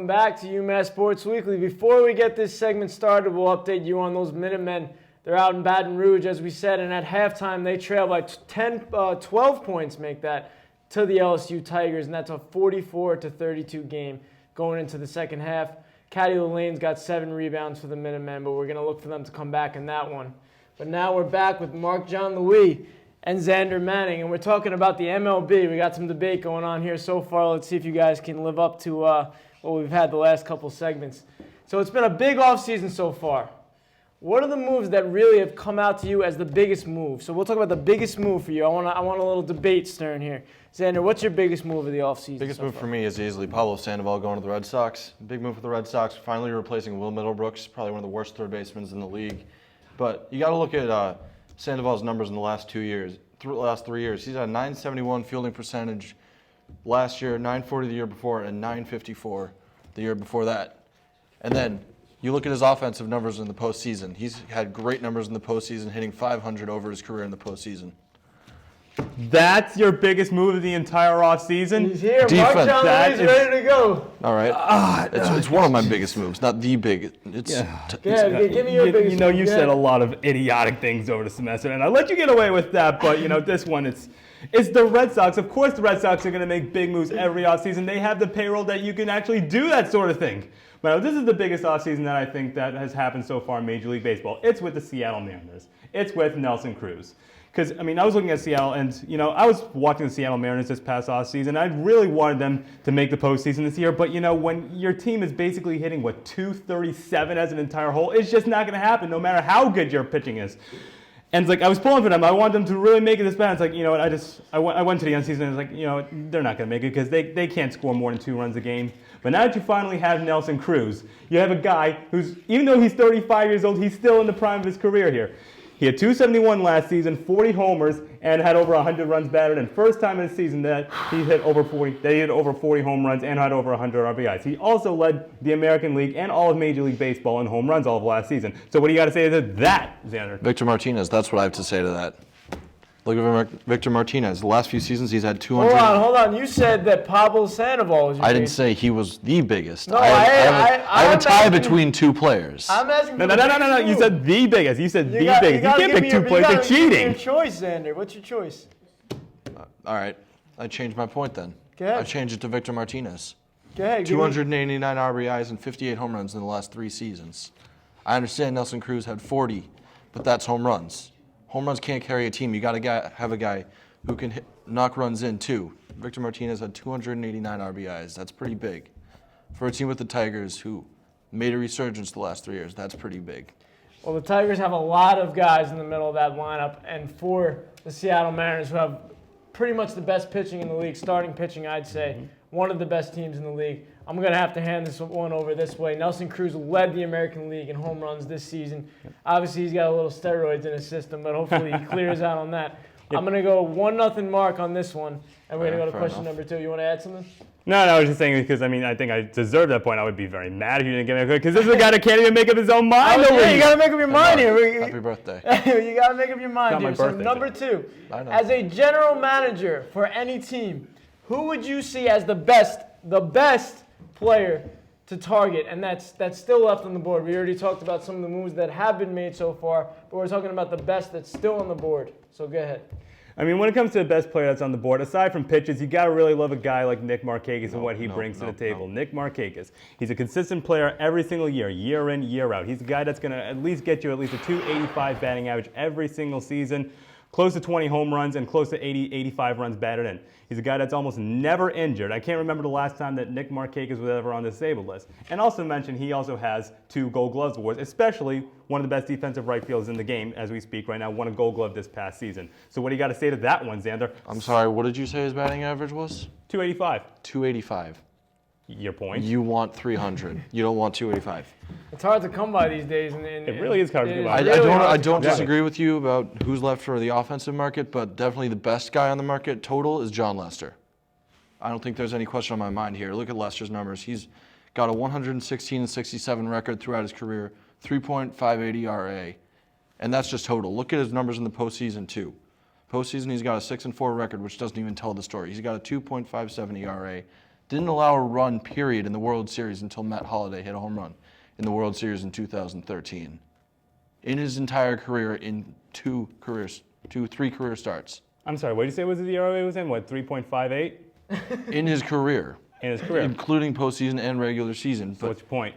welcome back to UMass Sports Weekly. Before we get this segment started, we'll update you on those Minutemen. They're out in Baton Rouge, as we said, and at halftime they trail by 12 points, make that, to the LSU Tigers, and that's a 44-32 game going into the second half. Caddy Lelane's got 7 rebounds for the Minutemen, but we're going to look for them to come back in that one. But now we're back with Marc John Louis and Zander Manning, and we're talking about the MLB. We got some debate going on here so far. Let's see if you guys can live up to what we've had the last couple segments. So it's been a big offseason so far. What are the moves that really have come out to you as the biggest move? So we'll talk about the biggest move for you. I want a little debate stirring here. Zander, what's your biggest move of the offseason? Biggest move for me is easily Pablo Sandoval going to the Red Sox. Big move for the D Sox, finally replacing Will Middlebrooks, probably one of the worst third basemen in the league. But you got to look at Sandoval's numbers in the last 3 years. He's had a 971 fielding percentage last year, 940 the year before, and 954 the year before that. And then you look at his offensive numbers in the postseason. He's had great numbers in the postseason, hitting 500 over his career in the postseason. That's your biggest move of the entire offseason? He's here. Defense. Marc John Louis is ready to go. All right. It's one of my biggest moves, not the biggest. Give me your biggest move. You said a lot of idiotic things over the semester, and I let you get away with that, but, this one, it's the Red Sox. Of course the Red Sox are going to make big moves every offseason. They have the payroll that you can actually do that sort of thing. But this is the biggest offseason that I think that has happened so far in Major League Baseball. It's with the Seattle Mariners. It's with Nelson Cruz. Because, I was looking at Seattle, and, I was watching the Seattle Mariners this past offseason. I really wanted them to make the postseason this year. But, when your team is basically hitting, 237 as an entire whole, it's just not going to happen no matter how good your pitching is. And it's I was pulling for them. I wanted them to really make it this bad. It's I went to the end season and it's they're not going to make it because they can't score more than 2 runs a game. But now that you finally have Nelson Cruz, you have a guy who's, even though he's 35 years old, he's still in the prime of his career here. He had 271 last season, 40 homers, and had over 100 runs batted. And first time in the season that he hit over 40 home runs and had over 100 RBIs. He also led the American League and all of Major League Baseball in home runs all of last season. So what do you got to say to that, Zander? Victor Martinez, that's what I have to say to that. Look at Victor Martinez. The last few seasons, he's had 200. Hold on. You said that Pablo Sandoval was your I didn't say he was the biggest. No, I have a tie between 2 players. I'm asking No. You said the biggest. You said the biggest. You can't pick 2 players. They're cheating. Your choice, Zander. What's your choice? All right. I changed my point then. Go ahead. I changed it to Victor Martinez. Go ahead. 289 RBIs and 58 home runs in the last 3 seasons. I understand Nelson Cruz had 40, but that's home runs. Home runs can't carry a team. You got to have a guy who can knock runs in too. Victor Martinez had 289 RBIs. That's pretty big. For a team with the Tigers who made a resurgence the last 3 years, that's pretty big. Well, the Tigers have a lot of guys in the middle of that lineup, and for the Seattle Mariners, who have pretty much the best pitching in the league, starting pitching, I'd say, one of the best teams in the league. I'm going to have to hand this one over this way. Nelson Cruz led the American League in home runs this season. Obviously, he's got a little steroids in his system, but hopefully he clears out on that. I'm going to go 1-0 Marc on this one, and we're going to go to question number 2. You want to add something? No, I was just saying because, I think I deserve that point. I would be very mad if you didn't give me a because this is a guy that can't even make up his own mind. You got to make up your mind here. Happy birthday. You got to make up your mind here. So number 2, as a general manager for any team, who would you see as the best player to target, and that's still left on the board? We already talked about some of the moves that have been made so far, but we're talking about the best that's still on the board. So go ahead. When it comes to the best player that's on the board, aside from pitches, you got to really love a guy like Nick Markakis and what he brings to the table. Nick Markakis, he's a consistent player every single year in, year out. He's a guy that's going to at least get you at least a 285 batting average every single season, close to 20 home runs and close to 85 runs batted in. He's a guy that's almost never injured. I can't remember the last time that Nick Markakis was ever on the disabled list. And also mention he also has 2 Gold Gloves awards, especially one of the best defensive right fielders in the game as we speak right now, won a Gold Glove this past season. So what do you got to say to that one, Zander? I'm sorry, what did you say his batting average was? 285. 285. Your point? You want 300. You don't want 285. It's hard to come by these days. It really is hard to come by. I don't disagree with you about who's left for the offensive market, but definitely the best guy on the market total is John Lester. I don't think there's any question on my mind here. Look at Lester's numbers. He's got a 116-67 record throughout his career, 3.58 ERA, and that's just total. Look at his numbers in the postseason too. Postseason, he's got a 6-4 record, which doesn't even tell the story. He's got a 2.57 ERA, Didn't allow a run, period, in the World Series until Matt Holliday hit a home run in the World Series in 2013. In his entire career, in three career starts. I'm sorry, what did you say was the ERA was in? What, 3.58? In his career. In his career. Including postseason and regular season. So what's your point?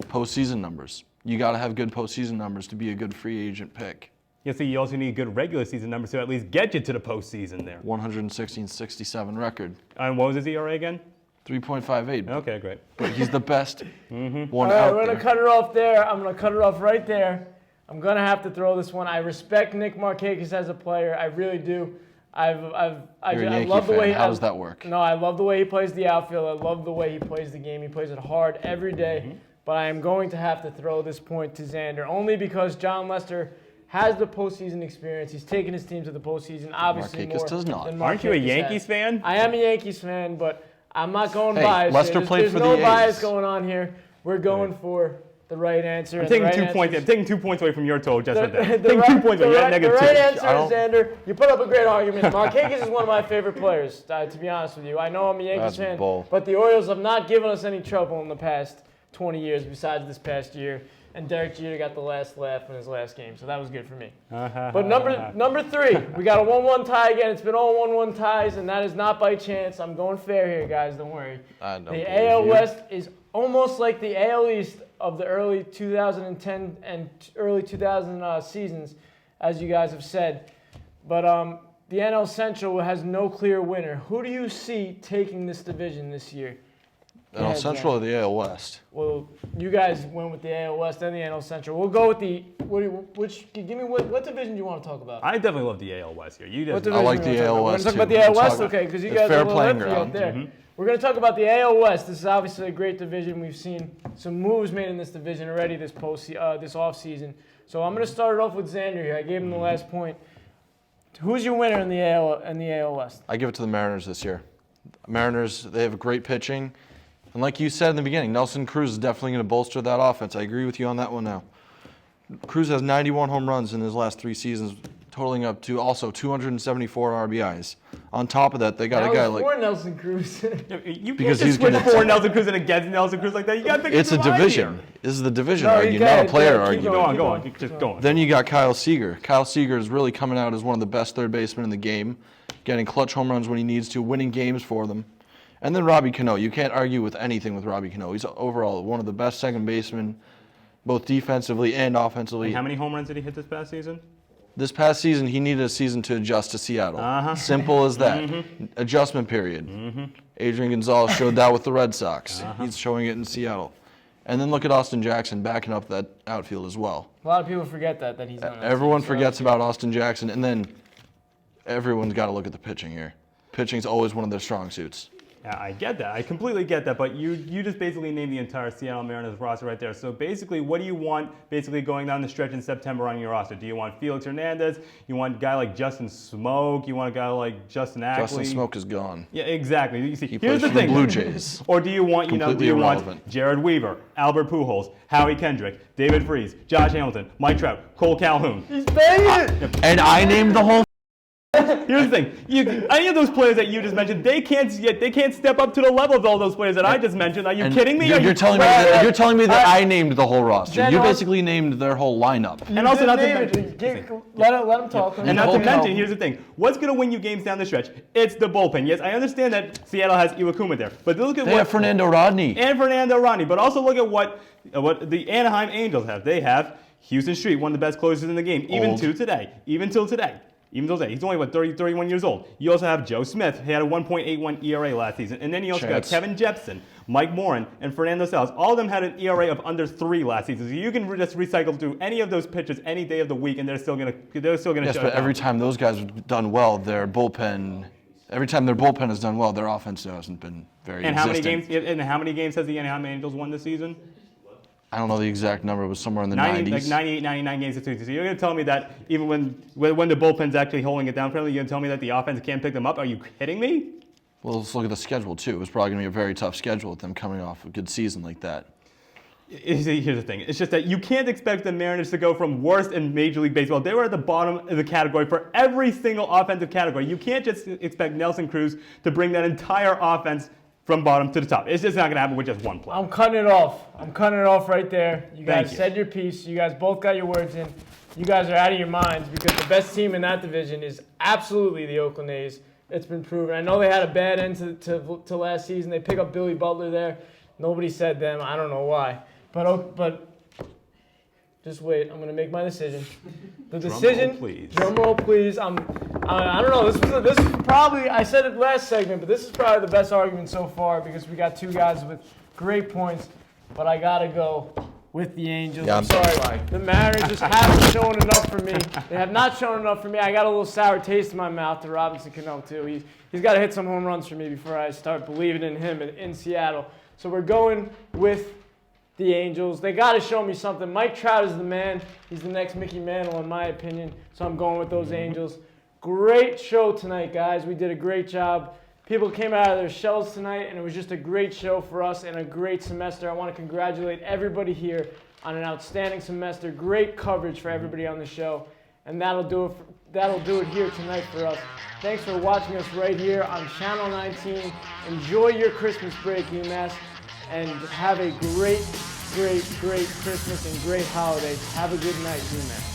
Postseason numbers. You got to have good postseason numbers to be a good free agent pick. Yeah, so you also need good regular season numbers to at least get you to the postseason there. 116-67 record. And what was his ERA again? 3.58. Okay, great. But he's the best one All right, out we're going there. to cut it off there. I'm going to cut it off right there. I'm going to have to throw this one. I respect Nick Markakis as a player. I really do. I You're a Yankee love the fan. way How does that work? No, I love the way he plays the outfield. I love the way he plays the game. He plays it hard every day. But I am going to have to throw this point to Zander only because John Lester has the postseason experience. He's taken his team to the postseason, obviously Markakis more does not. than Aren't you a Markakis Yankees has. fan? I am a Yankees fan, but I'm not going Hey, biased. Lester here. played There's for no the bias A's. going on here. We're going for the right answer. I'm and taking the right 2 answer points. is- I'm taking 2 points away from your total just right there. the Taking 2 points away. You're at the negative right 2. answer I is don't- Zander. You put up a great argument. Markakis is one of my favorite players, to be honest with you. I know I'm a Yankees That's fan, bull. but the Orioles have not given us any trouble in the past 20 years besides this past year. And Derek Jeter got the last laugh in his last game, so that was good for me. But number 3, we got a 1-1 tie again. It's been all 1-1 ties, and that is not by chance. I'm going fair here, guys. Don't worry. I don't The believe AL you. West is almost like the AL East of the early 2010 and early 2000 seasons, as you guys have said. But the NL Central has no clear winner. Who do you see taking this division this year? NL ahead, Central Zach. or the AL West? Well, you guys went with the AL West and the NL Central. We'll go with the what division do you want to talk about? I definitely love the AL West here. You What just division like do you the wanna talk AL about? We're West, going to talk about too. the AL We'll West, talk- okay? Because you it's guys fair are a little playing iffy out ground. there. We're going to talk about the AL West. This is obviously a great division. We've seen some moves made in this division already this offseason. So I'm going to start it off with Zander here. I gave him the last point. Who's your winner in the AL West? I give it to the Mariners this year. Mariners, they have great pitching. And like you said in the beginning, Nelson Cruz is definitely going to bolster that offense. I agree with you on that one now. Cruz has 91 home runs in his last 3 seasons, totaling up to also 274 RBIs. On top of that, they got a guy like... for Nelson Cruz. You Because can't he's just switch gonna- for Nelson Cruz and against Nelson Cruz like that. You got to pick It's a side division. here. This is the division No, you argument, got not a it. player Keep argument. Go on, Keep go going. on. Just go on. Then you got Kyle Seager. Kyle Seager is really coming out as one of the best third basemen in the game, getting clutch home runs when he needs to, winning games for them. And then Robbie Cano. You can't argue with anything with Robbie Cano. He's overall one of the best second basemen, both defensively and offensively. How many home runs did he hit this past season? This past season, he needed a season to adjust to Seattle. Uh-huh. Simple as that. Adjustment period. Adrian Gonzalez showed that with the Red Sox. He's showing it in Seattle. And then look at Austin Jackson backing up that outfield as well. A lot of people forget that he's on that Everyone team, so forgets that's about Austin Jackson, and then everyone's got to look at the pitching here. Pitching's always one of their strong suits. Yeah, I get that. I completely get that. But you just basically named the entire Seattle Mariners roster right there. So basically, what do you want basically going down the stretch in September on your roster? Do you want Felix Hernandez? You want a guy like Justin Smoke? You want a guy like Justin Ackley? Justin Smoke is gone. Yeah, exactly. You see, He here's plays the for the thing. Blue Jays. Or do you want, do Completely you want irrelevant. Jared Weaver, Albert Pujols, Howie Kendrick, David Freese, Josh Hamilton, Mike Trout, Cole Calhoun? He's banging it. And I named the whole... Here's the thing: any of those players that you just mentioned, they can't step up to the level of all those players that I just mentioned. Are you And kidding me? You're telling me that I named the whole roster. Then You I'll- basically named their whole lineup. And also not to Let him talk. And not to Cole mention, Calhoun. here's the thing: what's going to win you games down the stretch? It's the bullpen. Yes, I understand that Seattle has Iwakuma there, but look at They what have Fernando Rodney. and Fernando Rodney. But also look at what the Anaheim Angels have. They have Houston Street, one of the best closers in the game, even Old. till today. He's only, 30, 31 years old. You also have Joe Smith. He had a 1.81 ERA last season. And then you also got Chance. Kevin Jepson, Mike Morin, and Fernando Salas. All of them had an ERA of under 3 last season. So you can just recycle through any of those pitchers any day of the week, and they're still gonna Yes, shut but it down. every time those guys have done well, their bullpen has done well, their offense hasn't been very And how existent. many games has the Anaheim Angels won this season? I don't know the exact number. It was somewhere in the 90, 90s. like 98, 99 games this season. So you're going to tell me that even when the bullpen's actually holding it down, you're going to tell me that the offense can't pick them up? Are you kidding me? Well, let's look at the schedule, too. It was probably going to be a very tough schedule with them coming off a good season like that. Here's the thing. It's just that you can't expect the Mariners to go from worst in Major League Baseball. They were at the bottom of the category for every single offensive category. You can't just expect Nelson Cruz to bring that entire offense from bottom to the top. It's just not going to happen with just one play. I'm cutting it off. I'm cutting it off right there. You guys Thank you. said your piece. You guys both got your words in. You guys are out of your minds because the best team in that division is absolutely the Oakland A's. It's been proven. I know they had a bad end to last season. They pick up Billy Butler there. Nobody said them. I don't know why. But just wait. I'm going to make my decision. The decision. Drum roll, please. I don't know. This is probably, I said it last segment, but this is probably the best argument so far because we got two guys with great points. But I got to go with the Angels. Yeah, I'm sorry. The Mariners just haven't shown enough for me. They have not shown enough for me. I got a little sour taste in my mouth to Robinson Cano, too. He's got to hit some home runs for me before I start believing in him in Seattle. So we're going with the Angels. They got to show me something. Mike Trout is the man. He's the next Mickey Mantle, in my opinion. So I'm going with those Angels. Great show tonight, guys. We did a great job. People came out of their shells tonight, and it was just a great show for us and a great semester. I want to congratulate everybody here on an outstanding semester. Great coverage for everybody on the show, and that'll do it here tonight for us. Thanks for watching us right here on Channel 19. Enjoy your Christmas break, UMass, and have a great Christmas and great holidays. Have a good night, UMass.